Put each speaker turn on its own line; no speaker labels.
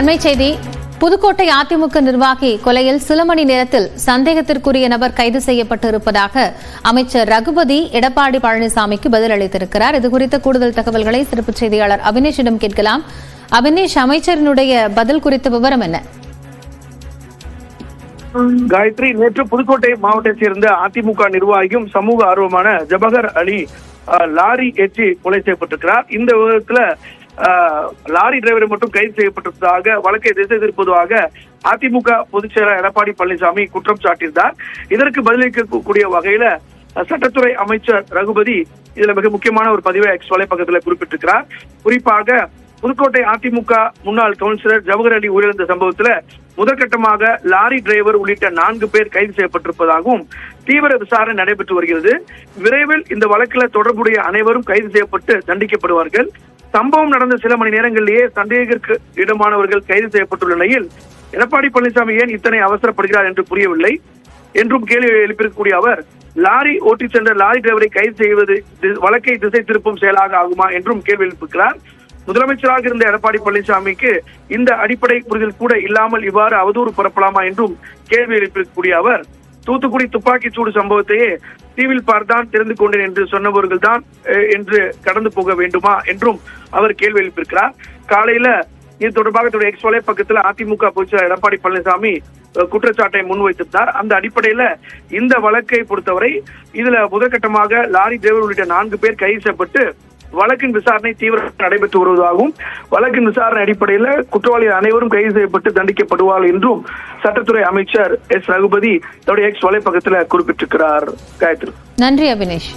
அண்மை செய்தி. புதுக்கோட்டை அதிமுக நிர்வாகி கொலையில் சில மணி நேரத்தில் சந்தேகத்திற்குரிய நபர் கைது செய்யப்பட்டிருப்பதாக அமைச்சர் ரகுபதி எடப்பாடி பழனிசாமிக்கு பதில் அளித்திருக்கிறார். இதுகுறித்த கூடுதல் தகவல்களை சிறப்பு செய்தியாளர் அபினேஷிடம் கேட்கலாம். அபினேஷ், அமைச்சரினுடைய பதில் குறித்த விவரம் என்ன?
காயத்ரி, நேற்று புதுக்கோட்டை மாவட்டத்தைச் சேர்ந்த அதிமுக நிர்வாகியும் சமூக ஆர்வமான ஜபகர் அலி லாரி ஏற்றி கொலை செய்யப்பட்டிருக்கிறார். இந்த விவரத்துல லாரி டிரைவரை மட்டும் கைது செய்யப்பட்டிருப்பதாக வழக்கை திசை திருப்பதாக அதிமுக பொதுச் செயலர் எடப்பாடி பழனிசாமி குற்றம் சாட்டியிருந்தார். இதற்கு பதிலளிக்கக்கூடிய வகையில சட்டத்துறை அமைச்சர் ரகுபதி இதுல மிக முக்கியமான ஒரு பதிவை எக்ஸ் வலைப்பக்கத்தில் குறிப்பிட்டிருக்கிறார். குறிப்பாக புதுக்கோட்டை அதிமுக முன்னாள் கவுன்சிலர் ஜவஹர் அலி உயிரிழந்த சம்பவத்துல முதற்கட்டமாக லாரி டிரைவர் உள்ளிட்ட 4 பேர் கைது செய்யப்பட்டிருப்பதாகவும் தீவிர விசாரணை நடைபெற்று வருகிறது. விரைவில் இந்த வழக்கில் தொடர்புடைய அனைவரும் கைது செய்யப்பட்டு தண்டிக்கப்படுவார்கள். சம்பவம் நடந்த சில மணி நேரங்களிலேயே சந்தேகத்திற்கு இடமானவர்கள் கைது செய்யப்பட்டுள்ள நிலையில் எடப்பாடி பழனிசாமி ஏன் இத்தனை அவசரப்படுகிறார் என்று புரியவில்லை என்றும் கேள்வி எழுப்பியிருக்கக்கூடிய அவர், லாரி ஓட்டி சென்ற லாரி டிரைவரை கைது செய்வது வழக்கை திசை திருப்பும் செயலாக ஆகுமா என்றும் கேள்வி எழுப்பியிருக்கிறார். முதலமைச்சராக இருந்த எடப்பாடி பழனிசாமிக்கு இந்த அடிப்படை புரிதல் கூட இல்லாமல் இவ்வாறு அவதூறு பரப்பலாமா என்றும் கேள்வி எழுப்பியிருக்கக்கூடிய அவர், தூத்துக்குடி துப்பாக்கிச் சூடு சம்பவத்தையே டிவியில் பார்த்தான் தெரிந்து கொண்டேன் என்று சொன்னவர்கள் தான் என்று கடந்து போக வேண்டுமா என்றும் அவர் கேள்வி எழுப்பியிருக்கிறார். காலையில இது தொடர்பாக எக்ஸ் வலைப்பக்கத்தில் அதிமுக பொதுச்செயலர் எடப்பாடி பழனிசாமி குற்றச்சாட்டை முன்வைத்திருந்தார். அந்த அடிப்படையில இந்த வழக்கை பொறுத்தவரை இதுல முதற்கட்டமாக லாரி டிரைவர் உள்ளிட்ட 4 பேர் கைது செய்யப்பட்டு வழக்கின் விசாரணை தீவிரமாக நடைபெற்று வருவதாகவும் வழக்கின் விசாரணை அடிப்படையில் குற்றவாளிகள் அனைவரும் கைது செய்யப்பட்டு தண்டிக்கப்படுவார்கள் என்றும் சட்டத்துறை அமைச்சர் எஸ் ரகுபதி தன்னுடைய எக்ஸ் வலைப்பக்கத்தில் குறிப்பிட்டிருக்கிறார். காயத்ரி,
நன்றி அபினேஷ்.